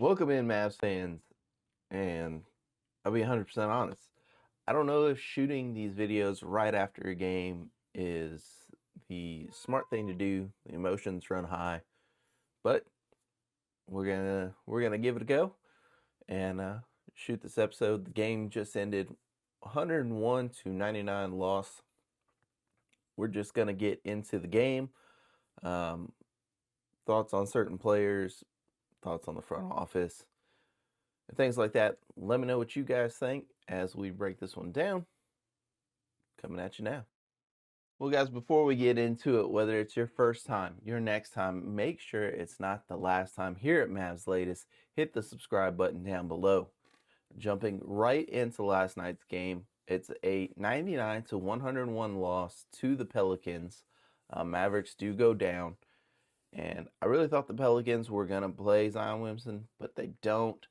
Welcome in, Mavs fans, and I'll be 100% honest. I don't know if shooting these videos right after a game is the smart thing to do. The emotions run high, but we're gonna give it a go and shoot this episode. The game just ended, 101-99 loss. We're just gonna get into the game. Um, Thoughts on certain players, thoughts on the front office, and things like that. Let me know what you guys think as we break this one down. Coming at you now. Well, guys, before we get into it, whether it's your first time, your next time, make sure it's not the last time here at Mavs Latest. Hit the subscribe button down below. Jumping right into last night's game, it's a 99-101 loss to the Pelicans. Mavericks do go down. And I really thought the Pelicans were going to play Zion Williamson, but they don't.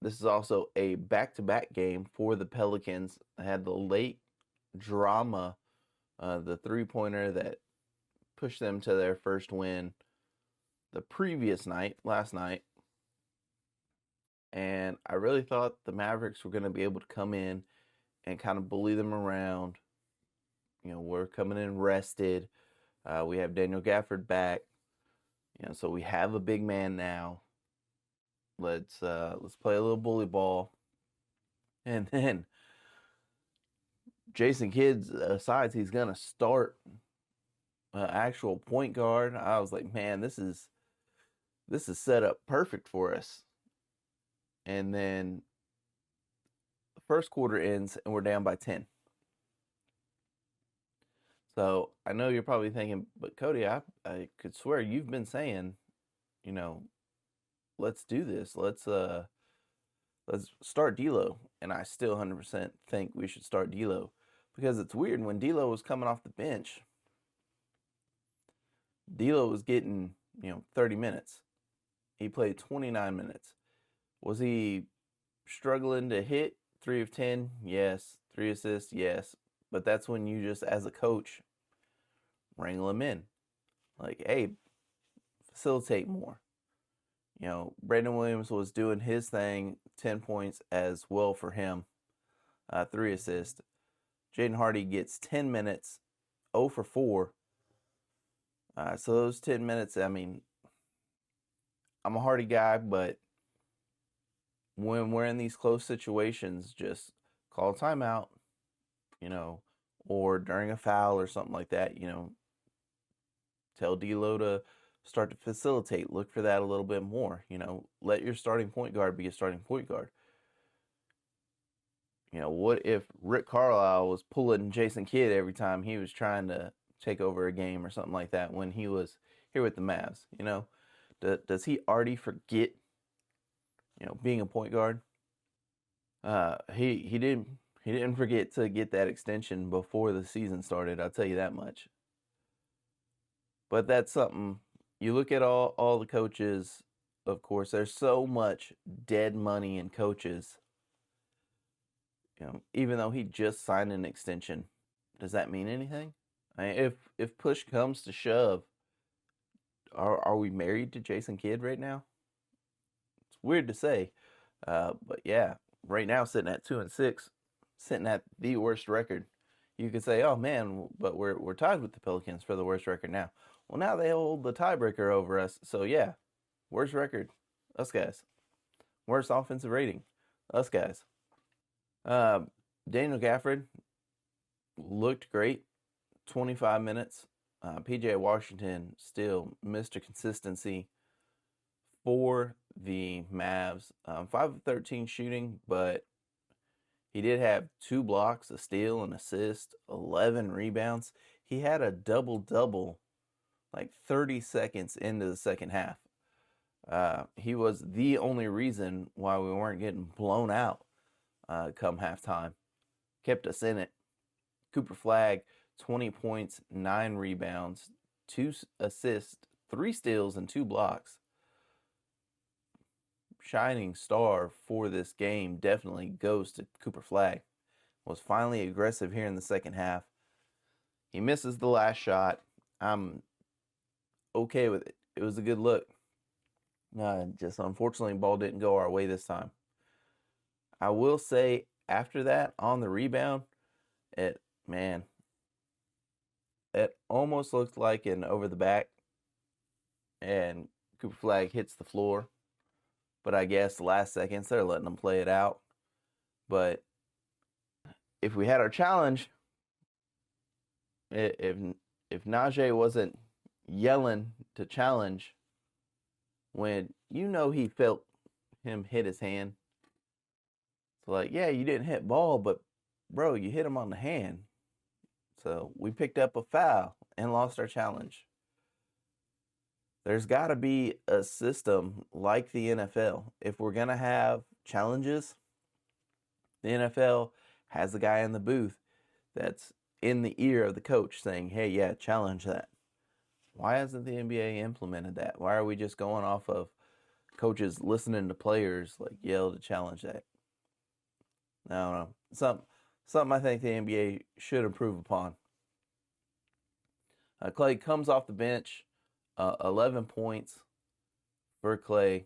This is also a back-to-back game for the Pelicans. I had the late drama, the three-pointer that pushed them to their first win the previous night, last night. And I really thought the Mavericks were going to be able to come in and kind of bully them around. You know, we're coming in rested. We have Daniel Gafford back. You know, so we have a big man now. Let's play a little bully ball. And then Jason Kidd decides he's gonna start actual point guard. I was like, man, this is set up perfect for us. And then the first quarter ends and we're down by 10. So I know you're probably thinking, but Cody, I could swear you've been saying, you know, let's do this. Let's start D'Lo. And I still 100% think we should start D'Lo, because it's weird when D'Lo was coming off the bench. D'Lo was getting 30 minutes. He played 29 minutes. Was he struggling to hit 3 of 10? Yes. 3 assists? Yes. But that's when you just, as a coach, wrangle him in. Like, hey, facilitate more. You know, Brandon Williams was doing his thing, 10 points as well for him, 3 assists. Jaden Hardy gets 10 minutes, 0 for 4. So those 10 minutes, I mean, I'm a Hardy guy, but when we're in these close situations, just call a timeout, or during a foul or something like that, tell D'Lo to start to facilitate. Look for that a little bit more. Let your starting point guard be a starting point guard. What if Rick Carlisle was pulling Jason Kidd every time he was trying to take over a game or something like that when he was here with the Mavs? Does he already forget, being a point guard? He didn't forget to get that extension before the season started. I'll tell you that much. But that's something. You look at all the coaches. Of course, there's so much dead money in coaches. Even though he just signed an extension, does that mean anything? I mean, if push comes to shove, are we married to Jason Kidd right now? It's weird to say, but yeah, right now sitting at 2-6, sitting at the worst record. You could say, oh man, but we're tied with the Pelicans for the worst record now. Well, now they hold the tiebreaker over us, so yeah, worst record, us guys. Worst offensive rating, us guys. Daniel Gafford looked great, 25 minutes. PJ Washington still Mr. Consistency for the Mavs. 5 of 13 shooting, but he did have 2 blocks, a steal, an assist, 11 rebounds. He had a double-double like 30 seconds into the second half. He was the only reason why we weren't getting blown out come halftime. Kept us in it. Cooper Flagg, 20 points, 9 rebounds, 2 assists, 3 steals, and 2 blocks. Shining star for this game definitely goes to Cooper Flagg. Was finally aggressive here in the second half. He misses the last shot. I'm okay with it. It was a good look. Just unfortunately, ball didn't go our way this time. I will say after that, on the rebound, it man, it almost looked like an over the back, and Cooper Flag hits the floor. But I guess the last seconds they're letting them play it out. But if we had our challenge, if Najee wasn't yelling to challenge when he felt him hit his hand, so like, yeah, you didn't hit ball, but bro, you hit him on the hand. So we picked up a foul and lost our challenge. There's got to be a system like the NFL. If we're going to have challenges, the NFL has a guy in the booth that's in the ear of the coach saying, hey, yeah, challenge that. Why hasn't the NBA implemented that? Why are we just going off of coaches listening to players like yell to challenge that? I don't know. Something I think the NBA should improve upon. Clay comes off the bench, 11 points for Clay.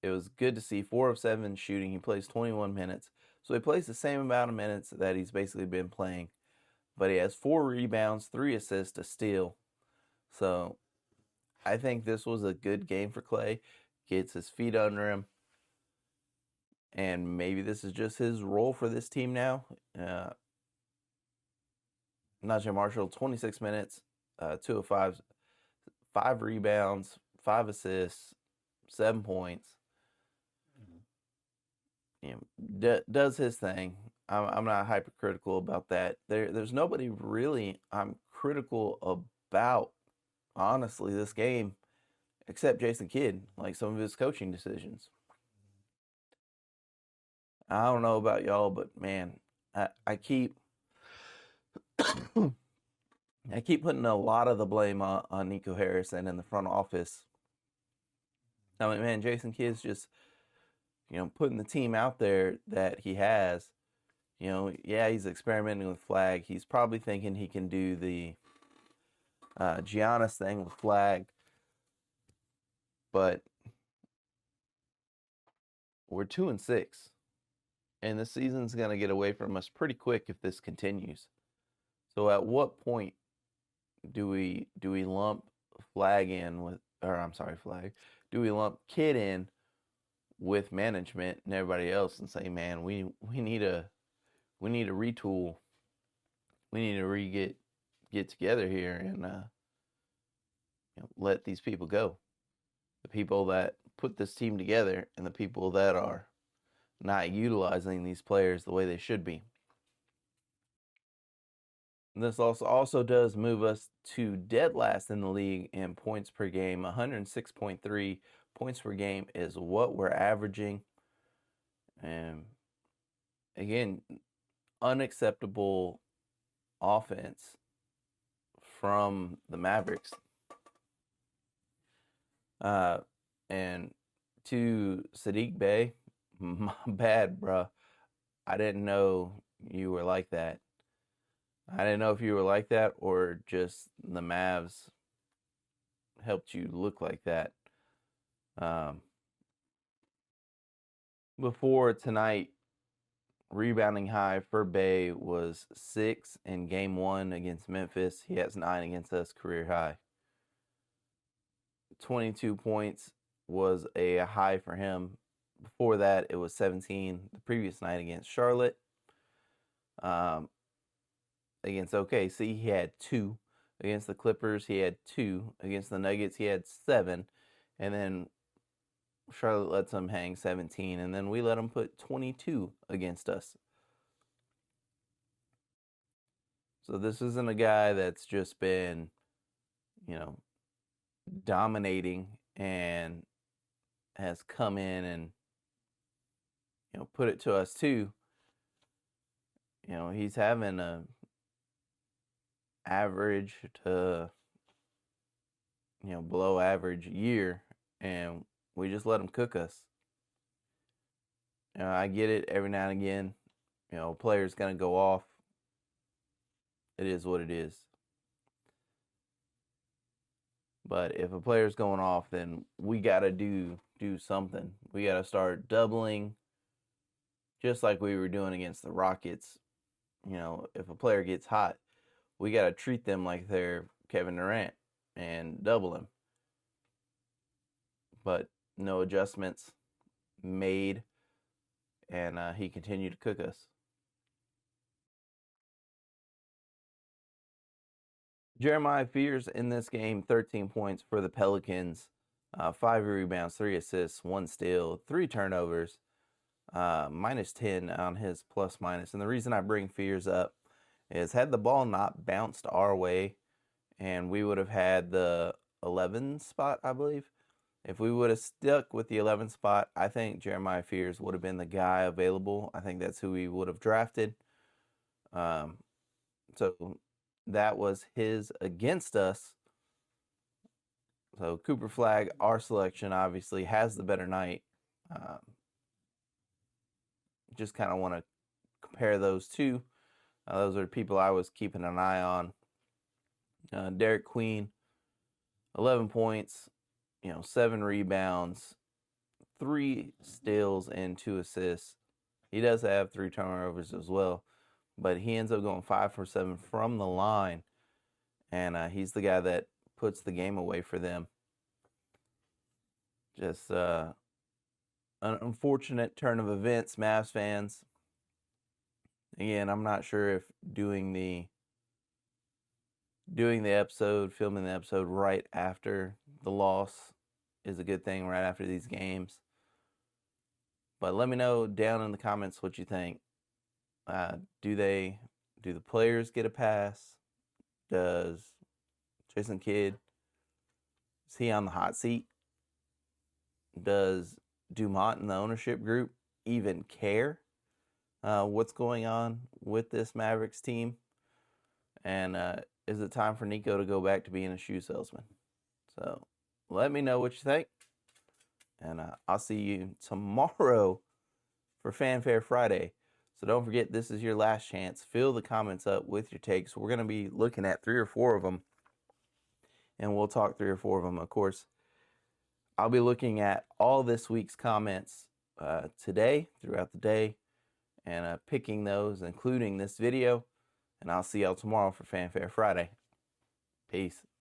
It was good to see 4 of 7 shooting. He plays 21 minutes. So he plays the same amount of minutes that he's basically been playing. But he has 4 rebounds, 3 assists, a steal. So I think this was a good game for Clay. Gets his feet under him. And maybe this is just his role for this team now. Najee Marshall, 26 minutes, 2 of 5, 5 rebounds, 5 assists, 7 points. Does his thing. I'm not hypercritical about that. There's nobody really I'm critical about, honestly, this game, except Jason Kidd, like some of his coaching decisions. I don't know about y'all, but man, I keep I keep putting a lot of the blame on Nico Harrison in the front office. I mean, man, Jason Kidd's just putting the team out there that he has. Yeah, he's experimenting with Flag. He's probably thinking he can do the Giannis thing with Flag. But we're 2-6. And the season's going to get away from us pretty quick if this continues. So at what point do we lump Flag in with, or I'm sorry, Flag. Do we lump Kidd in with management and everybody else and say, man, we need a retool. We need to get together here and let these people go. The people that put this team together and the people that are not utilizing these players the way they should be. And this also does move us to dead last in the league in points per game. 106.3 points per game is what we're averaging. And again, unacceptable offense from the Mavericks. And to Sadiq Bey, my bad, bro. I didn't know you were like that. I didn't know if you were like that or just the Mavs helped you look like that. Before tonight, rebounding high for Bey was 6 in game 1 against Memphis. He has 9 against us, career high. 22 points was a high for him. Before that, it was 17 the previous night against Charlotte. Against OKC, he had 2. Against the Clippers, he had 2. Against the Nuggets, he had 7. And then Charlotte lets him hang 17. And then we let him put 22 against us. So this isn't a guy that's just been, dominating and has come in and, put it to us too. He's having a average to, below average year, and we just let him cook us. I get it every now and again. A player's going to go off. It is what it is. But if a player's going off, then we got to do do something. We got to start doubling, just like we were doing against the Rockets. You know, if a player gets hot, we got to treat them like they're Kevin Durant and double him. But no adjustments made, and he continued to cook us. Jeremiah Fears in this game, 13 points for the Pelicans, 5 rebounds, 3 assists, 1 steal, 3 turnovers, minus 10 on his plus minus. And the reason I bring Fears up is had the ball not bounced our way, and we would have had the 11 spot, I believe. If we would have stuck with the 11 spot, I think Jeremiah Fears would have been the guy available. I think that's who we would have drafted. So that was his against us. So Cooper Flag, our selection, obviously has the better night. Just kind of want to compare those two. Those are the people I was keeping an eye on. Derek Queen, 11 points, 7 rebounds, 3 steals, and 2 assists. He does have 3 turnovers as well, but he ends up going 5 for 7 from the line, and he's the guy that puts the game away for them. Just an unfortunate turn of events, Mavs fans. Again, I'm not sure if doing the episode, filming the episode right after the loss is a good thing, right after these games. But let me know down in the comments what you think. Do the players get a pass? Does Jason Kidd, is he on the hot seat? Does Dumont and the ownership group even care what's going on with this Mavericks team? And is it time for Nico to go back to being a shoe salesman? So let me know what you think. And I'll see you tomorrow for Fanfare Friday. So don't forget, this is your last chance. Fill the comments up with your takes. We're going to be looking at 3 or 4 of them, and we'll talk 3 or 4 of them. Of course, I'll be looking at all this week's comments today, throughout the day, and picking those, including this video. And I'll see y'all tomorrow for Fanfare Friday. Peace.